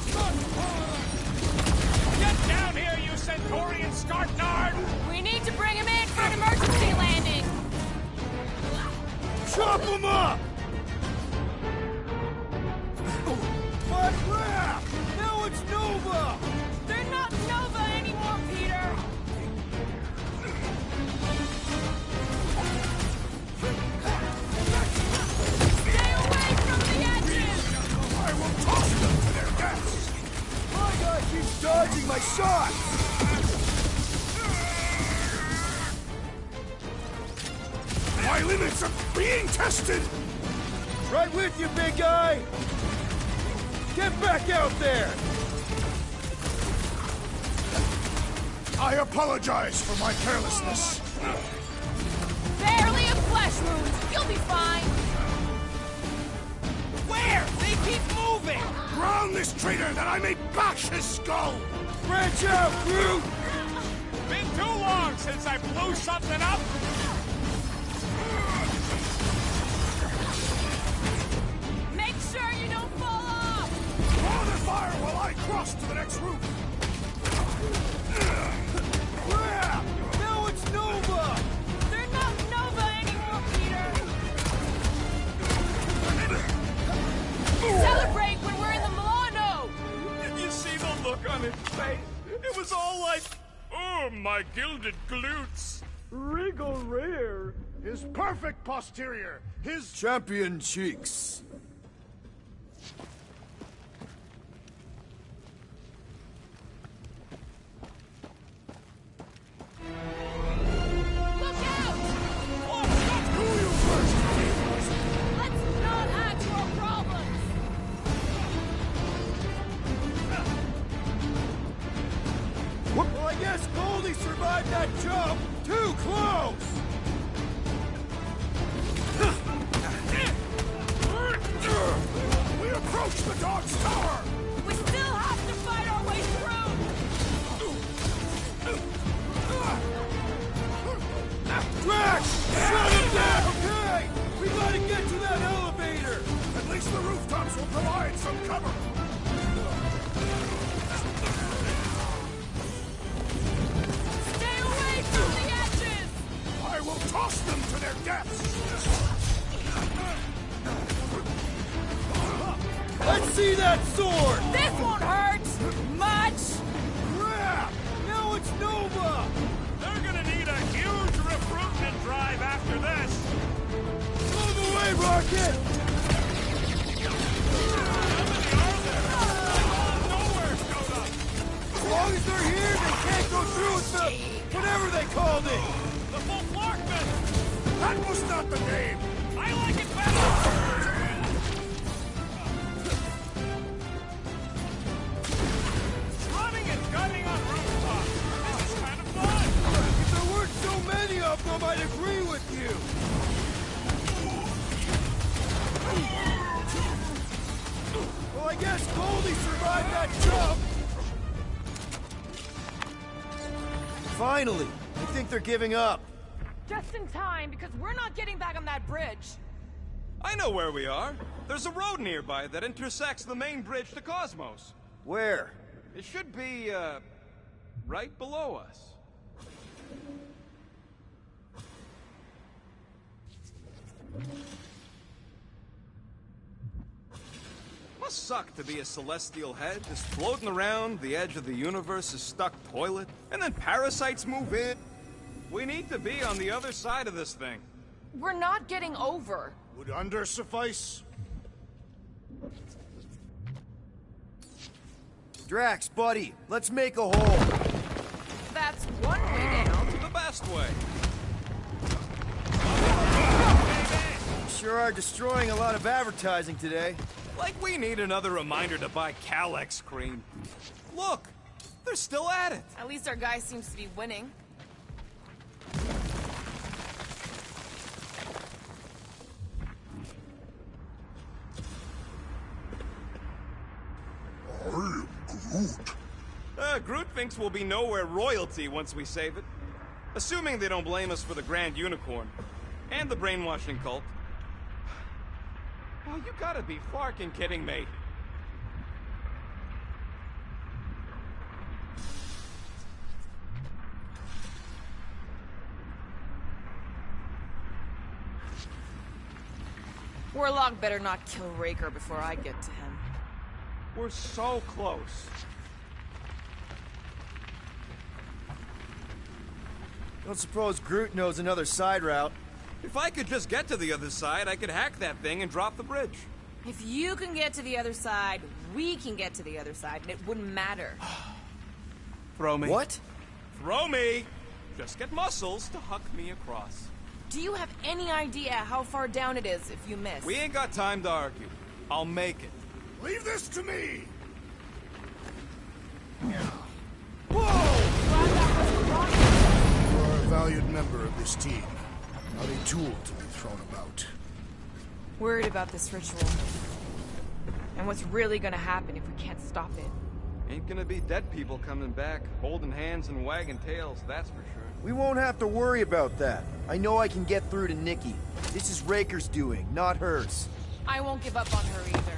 Get down here, you Centaurian Scartnard. We need to bring him in for an emergency landing! Chop him up! My crap! Now it's Nova! They're not Nova anymore, Peter! Stay away from the edges! I will toss them to their deaths! My guy keeps dodging my shots! My limits are being tested! Right with you, big guy! Get back out there! I apologize for my carelessness. Barely a flesh wound! You'll be fine! Where? They keep moving. Ground this traitor that I may bash his skull! Branch out, Groot! Been too long since I blew something up. Make sure you don't fall off! Draw their fire while I cross to the next roof! Crap! Now it's Nova! They're not Nova anymore, Peter! Celebrate when we're in the Milano! Did you see the look on his face? It was all like, oh, my gilded glutes. Regal rear! His perfect posterior! His Champion cheeks. Look out! Let's not add to our problems! Well, I guess Goldie survived that jump! Too close! We approach the dog's tower! We still have to fight our way through! Drax! Shut him down! Okay! We gotta get to that elevator! At least the rooftops will provide some cover! Stay away from the edges! I will toss them to their deaths! See that sword! This won't hurt much! Crap! Now it's Nova! They're gonna need a huge recruitment drive after this. Move away, Rocket! Nowhere showed up. As long as they're here, they can't go through with the... whatever they called it! The full Flarkman. That was not the name! I like it better. Running and gunning on rooftops. This is kind of fun. If there weren't so many of them, I'd agree with you! Well, I guess Goldie survived that jump! Finally! I think they're giving up. Just in time, because we're not getting back on that bridge. I know where we are. There's a road nearby that intersects the main bridge to Cosmos. Where? It should be, right below us. Must suck to be a celestial head, just floating around the edge of the universe's stuck toilet, and then parasites move in. We need to be on the other side of this thing. We're not getting over. Would under suffice? Drax, buddy, let's make a hole. That's one way down. The best way. You sure are destroying a lot of advertising today. Like we need another reminder to buy Calex cream. Look, they're still at it. At least our guy seems to be winning. I am Groot. Groot thinks we'll be nowhere royalty once we save it. Assuming they don't blame us for the Grand Unicorn. And the brainwashing cult. Oh, you gotta be fucking kidding me. Warlock better not kill Raker before I get to him. We're so close. Don't suppose Groot knows another side route. If I could just get to the other side, I could hack that thing and drop the bridge. If you can get to the other side, we can get to the other side, and it wouldn't matter. Throw me. What? Throw me! Just get muscles to huck me across. Do you have any idea how far down it is if you miss? We ain't got time to argue. I'll make it. Leave this to me! Glad that wasn't wrong. You are a valued member of this team, not a tool to be thrown about. Worried about this ritual. And what's really gonna happen if we can't stop it. Ain't gonna be dead people coming back, holding hands and wagging tails, that's for sure. We won't have to worry about that. I know I can get through to Nikki. This is Raker's doing, not hers. I won't give up on her either.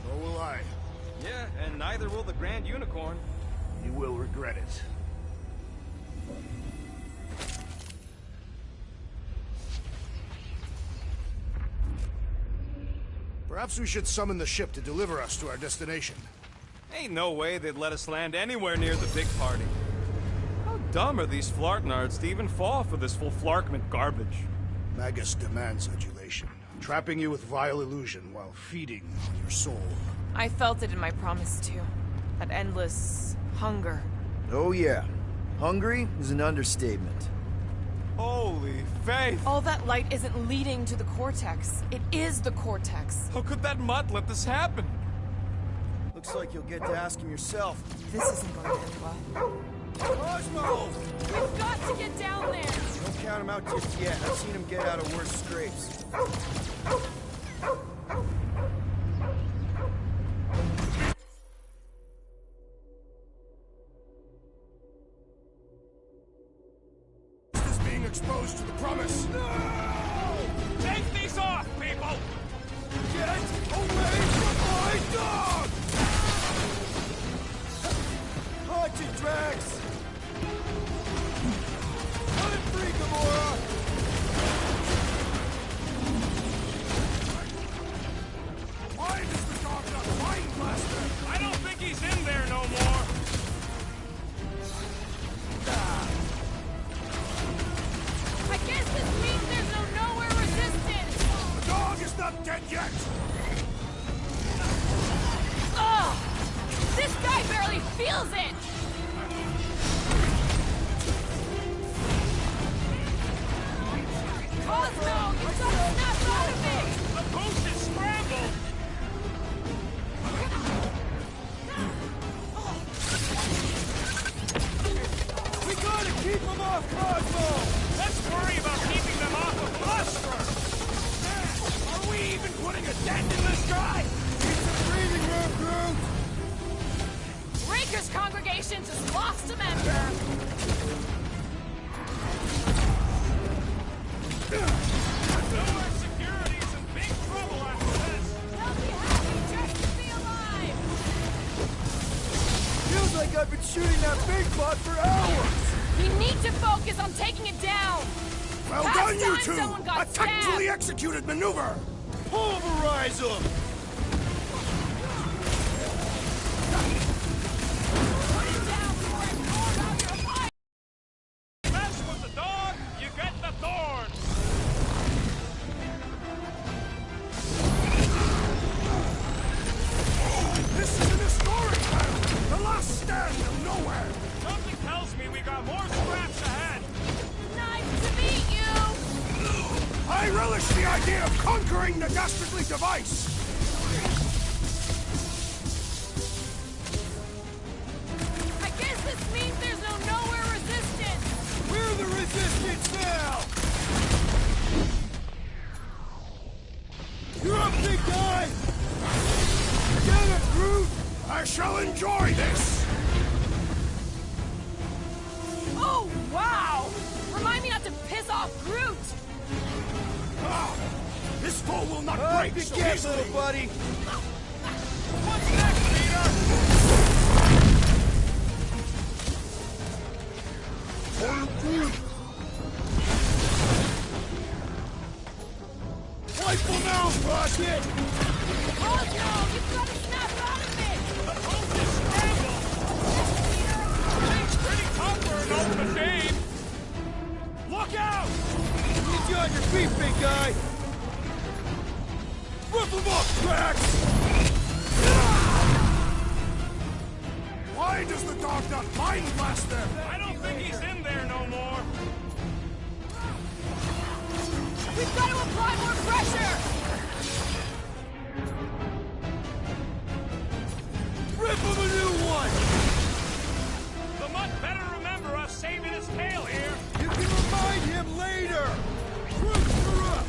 Nor will I. Yeah, and neither will the Grand Unicorn. You will regret it. Perhaps we should summon the ship to deliver us to our destination. Ain't no way they'd let us land anywhere near the big party. How dumb are these Flarknards to even fall for this full Flarkment garbage? Magus demands adulation, trapping you with vile illusion while feeding on your soul. I felt it in my promise too. That endless hunger. Oh yeah. Hungry is an understatement. Holy faith! All that light isn't leading to the Cortex. It is the Cortex. How could that mutt let this happen? Looks like you'll get to ask him yourself. This isn't going to end well. Cosmo! We've got to get down there! Don't count him out just yet. I've seen him get out of worse scrapes. Is being exposed to the promise. No! Take these off, people! Get away from my dog! Haunt you, Drax! I'm free, Gamora! feels it! Cosmo, you gotta snap out of it! The post is scrambled! We gotta keep him off Cosmo! Let's worry about keeping them off of us first! Are we even putting a dent in this guy? Keep the breathing room, Groot! Raker's congregation just lost a member! Nowhere Security's in big trouble after this! They'll be happy just to be alive! Feels like I've been shooting that big bot for hours! We need to focus on taking it down! Well Past done, you time two! someone got A tactfully stabbed. executed maneuver! Pulverize him! Put it down before I pour out your fire! Mess with the dog, you get the thorn! This is an historic battle! The last stand of nowhere! Something tells me we got more scraps ahead! Nice to meet you! I relish the idea of conquering the dastardly device! I guess this means there's no nowhere resistance! We're the resistance now! You're up, big guy! Get it, Groot! I shall enjoy this! Oh, wow! Remind me not to piss off Groot! Ah, this foe will not Up break you so get, easily! little buddy! What's next, Peter? Rifle now, Rocket! Cosmo, you've got to snap out of it! The post is scrambled! Thing's pretty tough for an old machine! Look out! Get you on your feet, big guy! Rip him up, Drax! Why does the dog not mind blast them? I don't think he's in there no more! We've got to apply more pressure! Rip him a new one! The mutt better remember us saving his tail here! You can remind him later! Troops are up!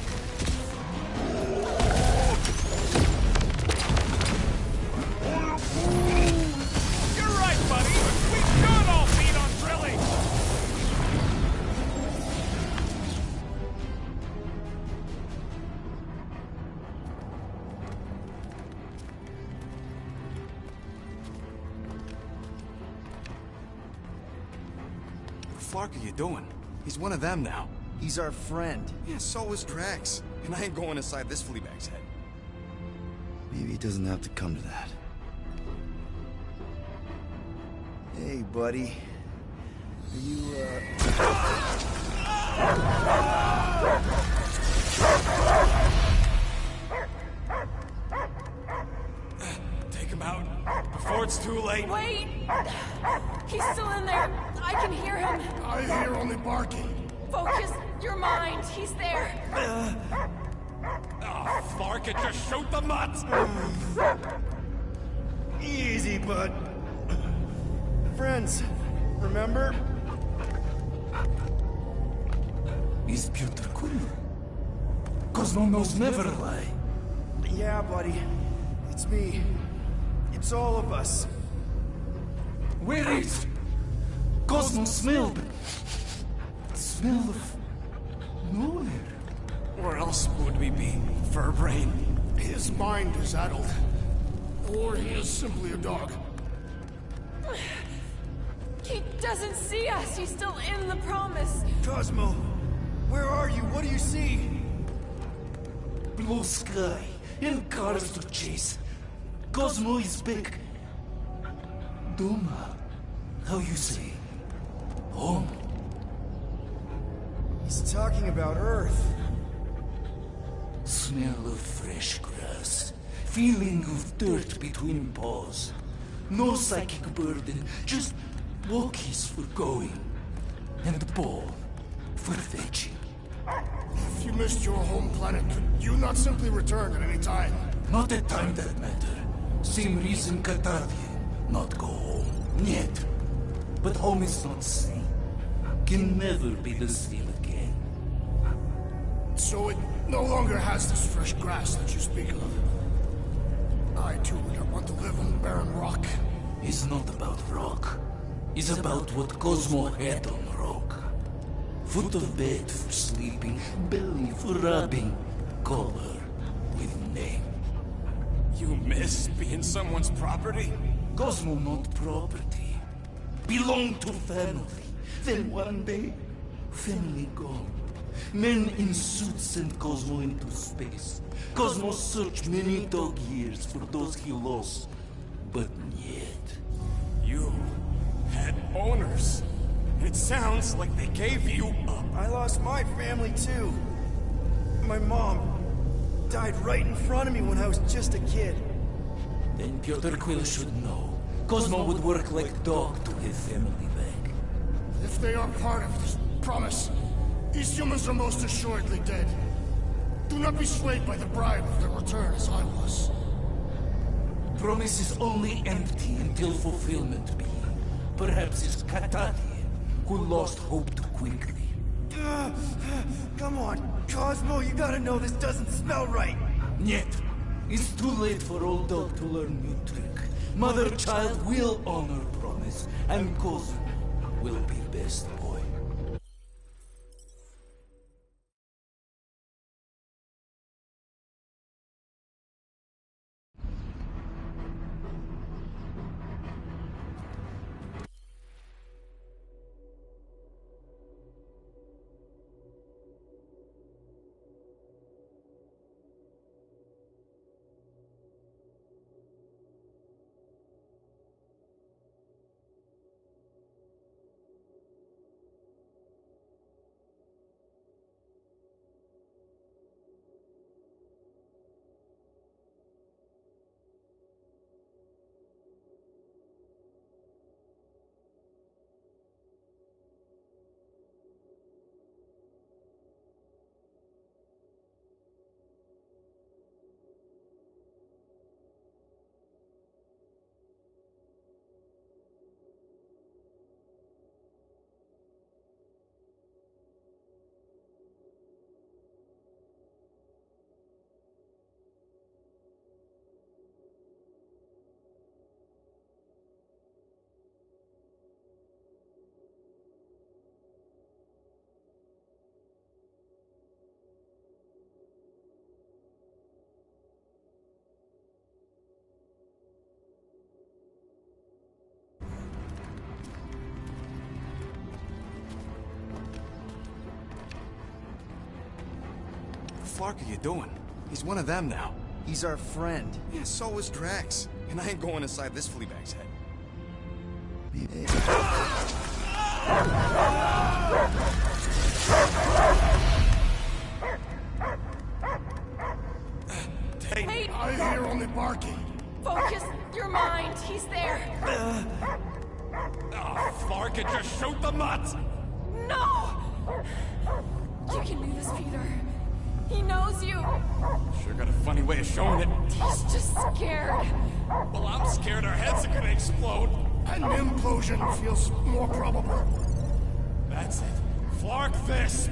You're right, buddy! We should all feed on drilling! What the fuck are you doing? He's one of them now. He's our friend. Yeah, so is Drax. And I ain't going inside this fleabag's head. Maybe it doesn't have to come to that. Hey, buddy. Are you, Take him out before it's too late. Wait! He's still in there! I can hear him! I hear only barking. Focus your mind! He's there! Oh, fuck it, just shoot the mutt! Easy, bud. Friends, remember? Is Peter Quill? Cosmo knows never lie. Yeah, buddy. It's me. It's all of us. Where is Cosmo smelled? Smell of nowhere. Where else would we be? Furbrain. His mind is addled. Or he is simply a dog. He doesn't see us! He's still in the promise! Cosmo, where are you? What do you see? Blue sky and cars to chase. Cosmo is back. Doma, how you say? Home. He's talking about Earth. Smell of fresh grass. Feeling of dirt between paws. No psychic burden, just walkies for going. And the ball for fetching. If you missed your home planet, could you not simply return at any time? Not a time that matter. Same reason Katavi not go home. Yet. But home is not same. Can never be the same again. So it no longer has this fresh grass that you speak of. I too would not want to live on the barren rock. It's not about rock. It's about what Cosmo had on rock. Foot of bed for sleeping, belly for rubbing, color with name. You miss being someone's property? Cosmo not property. Belong to family. Then one day, family gone. Men in suits sent Cosmo into space. Cosmo searched many dog years for those he lost. But yet... You had owners. It sounds like they gave you up. I lost my family too. My mom died right in front of me when I was just a kid. Then Piotr Quill should know. Cosmo would work like dog to get family back. If they are part of this promise, these humans are most assuredly dead. Do not be swayed by the bribe of their return as I was. Promise is only empty until fulfillment be. Perhaps it's Katati who lost hope too quickly. Come on, Cosmo, you gotta know this doesn't smell right. Yet, it's too late for old dog to learn new trick. Mother-child will honor promise, and Cosmo will be best boy. What the fuck are you doing? He's one of them now. He's our friend. Yeah, so is Drax. And I ain't going inside this fleabag's head. Hey! I hear only barking. Focus your mind. He's there. Oh, Flark, just shoot the mutts! No! You can do this, Peter. He knows you. Sure got a funny way of showing it. He's just scared. Well, I'm scared our heads are gonna explode. An implosion feels more probable. That's it. Flark this!